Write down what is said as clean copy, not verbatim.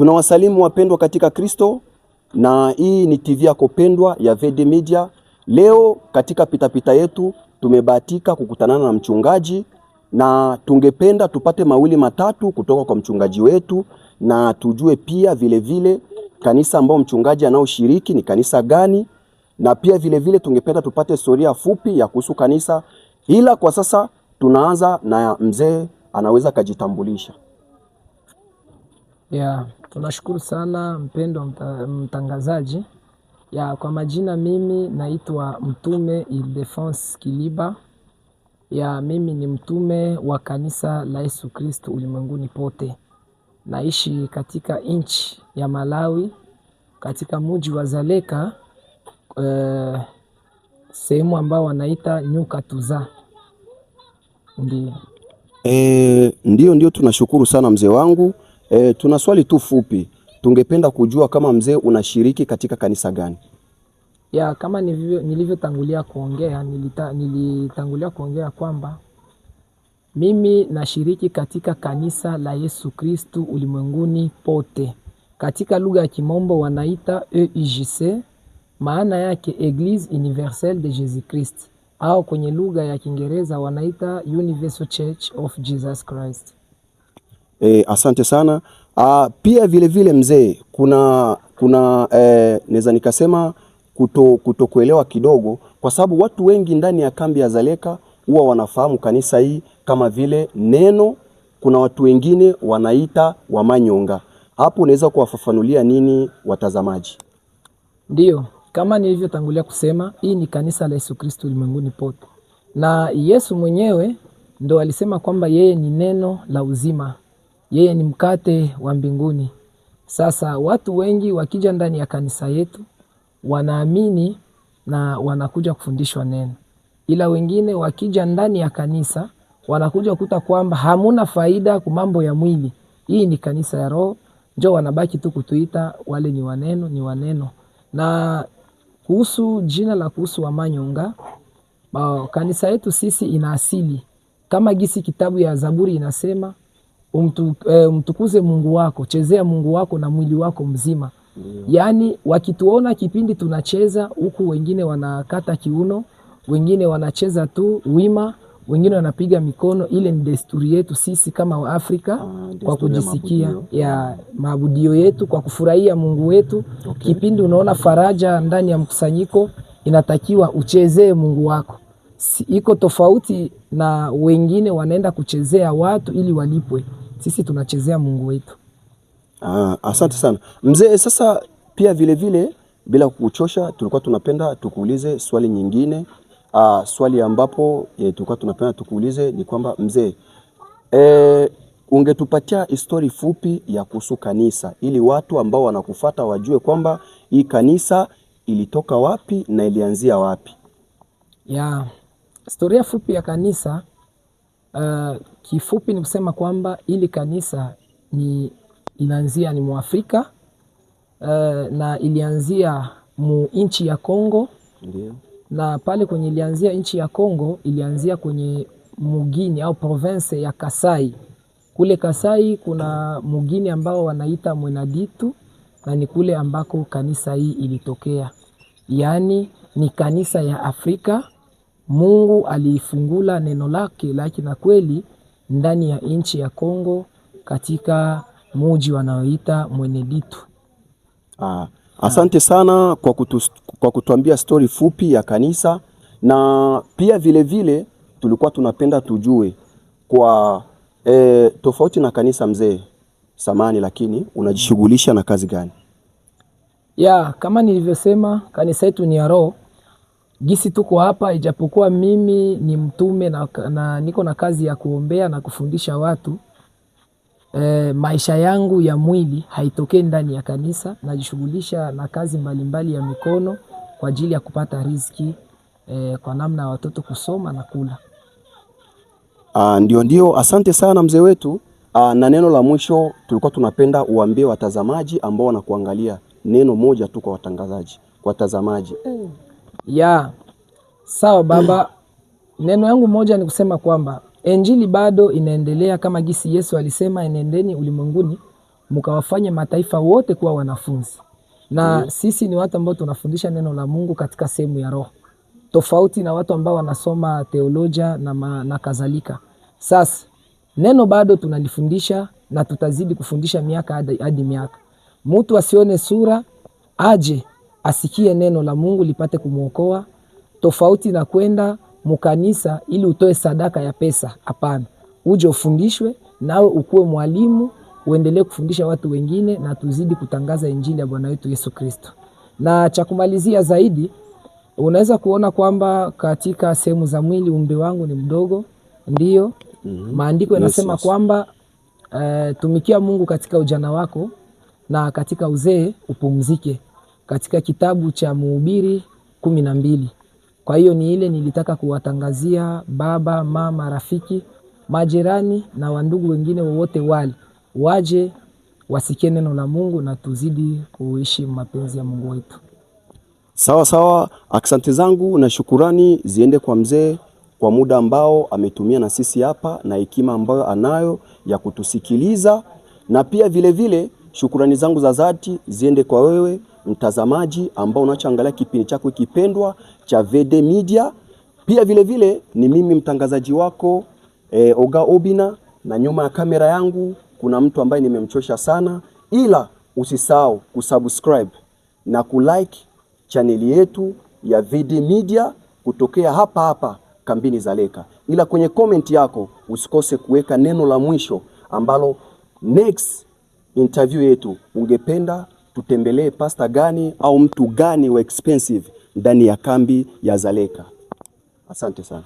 Tunawasalimu wapendwa katika Kristo, na hii ni TV yako pendwa ya VD Media. Leo katika pitapita yetu tumebahatika kukutana na mchungaji, na tungependa tupate mawili matatu kutoka kwa mchungaji wetu, na tujue pia vile vile kanisa ambao mchungaji anaoshiriki ni kanisa gani, na pia vile vile tungependa tupate historia fupi ya kuhusu kanisa. Ila kwa sasa tunaanza na mzee, anaweza kujitambulisha. Tunashukuru sana mpendwa mtangazaji. Kwa majina mimi naitwa Mtume Ildefonse Kiliba. Mimi ni mtume wa kanisa la Yesu Kristo ulimwenguni pote. Naishi katika nchi ya Malawi, katika mji wa Dzaleka, sehemu ambao wanaita Nyuka Tuza. Ndio, tunashukuru sana mzee wangu. Tuna swali tu fupi. Tungependa kujua kama mzee unashiriki katika kanisa gani? Kama nilivyotangulia kuongea, nilitangulia kuongea kwamba mimi nashiriki katika kanisa la Yesu Kristo ulimwenguni pote. Katika lugha ya Kimombo wanaita EUJC, maana yake Eglise Universelle de Jesus Christ, au kwenye lugha ya Kiingereza wanaita Universal Church of Jesus Christ. Asante sana. Pia vile vile mzee, kuna naweza nikasema kutokuelewa kidogo, kwa sababu watu wengi ndani ya kambi ya Dzaleka huwa wanafahamu kanisa hii kama vile Neno. Kuna watu wengine wanaita Wamanyonga. Hapo unaweza kuwafafanulia nini watazamaji? Ndio, kama nilivyotangulia kusema, hii ni kanisa la Yesu Kristo ulimwenguni pote, na Yesu mwenyewe ndo alisema kwamba yeye ni neno la uzima, yeye ni mkate wa mbinguni. Sasa watu wengi wakija ndani ya kanisa yetu wanaamini na wanakuja kufundishwa neno, ila wengine wakija ndani ya kanisa wanakuja kukuta kwamba hamuna faida kwa mambo ya mwili. Hii ni kanisa ya roho, ndio wanabaki tu kutuita wale ni waneno. Na kuhusu jina la kuhusu Wamanyonga, kanisa yetu sisi ina asili kama gisi kitabu ya Zaburi inasema, umtukuze Mungu wako, chezea Mungu wako na mwili wako mzima. Yaani wakituona kipindi tunacheza huku, wengine wanakata kiuno, wengine wanacheza tu wima, wengine wanapiga mikono. Ile ni desturi yetu sisi kama Waafrika, kwa kujisikia ya maabudio yetu, kwa kufurahia Mungu wetu. Kipindi unaona faraja ndani ya mkusanyiko, inatakiwa uchezee Mungu wako. Iko tofauti na wengine wanaenda kuchezea watu ili walipwe. Sisi tunachezea Mungu wetu. Asante sana mzee. Sasa pia vile vile bila kukuchosha, tulikuwa tunapenda tukuulize swali nyingine. Swali ambapo tulikuwa tunapenda tukuulize ni kwamba mzee, ungetupatia histori fupi ya kuhusu kanisa, ili watu ambao wanakufuata wajue kwamba hii kanisa ilitoka wapi na ilianzia wapi? Historia fupi ya kanisa, kifupi ni kusema kwamba ili kanisa inaanzia ni Muafrika, na ilianzia nchi ya Kongo. Ndiyo. Na pale kwenye ilianzia nchi ya Kongo, ilianzia kwenye mugini au province ya Kasai. Kule Kasai kuna mugini ambao wanaita Mweneditu, na ni kule ambako kanisa hii ilitokea. Yaani ni kanisa ya Afrika. Mungu aliifungula neno lake na kweli ndani ya nchi ya Kongo, katika muji wanaoita Mweneditu. Asante sana kwa kutuambia story fupi ya kanisa. Na pia vile vile tulikuwa tunapenda tujue kwa tofauti na kanisa mzee, samani, lakini unajishughulisha na kazi gani? Kama nilivyosema, kanisa yetu ni ya roho. Gisi tuko hapa, ijapokuwa mimi ni mtume na niko na kazi ya kuombea na kufundisha watu, maisha yangu ya mwili haitokei ndani ya kanisa. Najishughulisha na kazi mbalimbali ya mikono kwa ajili ya kupata riziki, kwa namna ya watoto kusoma na kula. Ndio, asante sana mzee wetu. Na neno la mwisho tulikuwa tunapenda uambie watazamaji ambao wanakuangalia, neno moja tu kwa watazamaji. Sawa baba. Neno yangu moja ni kusema kwamba Injili bado inaendelea kama gisi Yesu alisema, enendeni ulimwenguni mkawafanye mataifa wote kuwa wanafunzi. Na sisi ni watu ambao tunafundisha neno la Mungu katika sehemu ya roho, tofauti na watu ambao wanasoma teolojia na kadhalika. Sasa neno bado tunalifundisha na tutazidi kufundisha miaka hadi miaka. Mtu asione sura, aje asikie neno la Mungu lipate kumuokoa, tofauti na kwenda mukanisa ili utoe sadaka ya pesa. Hapana, uje ufundishwe nawe ukuwe mwalimu, uendelee kufundisha watu wengine, na tuzidi kutangaza injili ya Bwana wetu Yesu Kristo. Na cha kumalizia zaidi, unaweza kuona kwamba katika sehemu za mwili umri wangu ni mdogo. Ndiyo, maandiko yanasema kwamba tumikia Mungu katika ujana wako na katika uzee upumzike, katika kitabu cha Mhubiri 12. Kwa hiyo ni ile nilitaka kuwatangazia baba, mama, rafiki, majirani na wandugu wengine wowote wale waje wasikie neno la Mungu na tuzidi kuishi mapenzi ya Mungu wetu. Sawa sawa, asante zangu na shukurani ziende kwa mzee kwa muda ambao ametumia na sisi hapa na hekima ambayo anayo ya kutusikiliza, na pia vile vile shukurani zangu za dhati ziende kwa wewe mtazamaji ambao unachoangalia kipindi chako kipendwa cha VD Media. Pia vile vile ni mimi mtangazaji wako Oga Obina, na nyuma ya kamera yangu kuna mtu ambaye nimemchosha sana, ila usisahau kusubscribe na kulike chaneli yetu ya VD Media kutokea hapa hapa kambini Dzaleka. Ila kwenye comment yako usikose kuweka neno la mwisho ambalo next interview yetu ungependa tutembelee pasta gani au mtu gani wa expensive ndani ya kambi ya Dzaleka. Asante sana.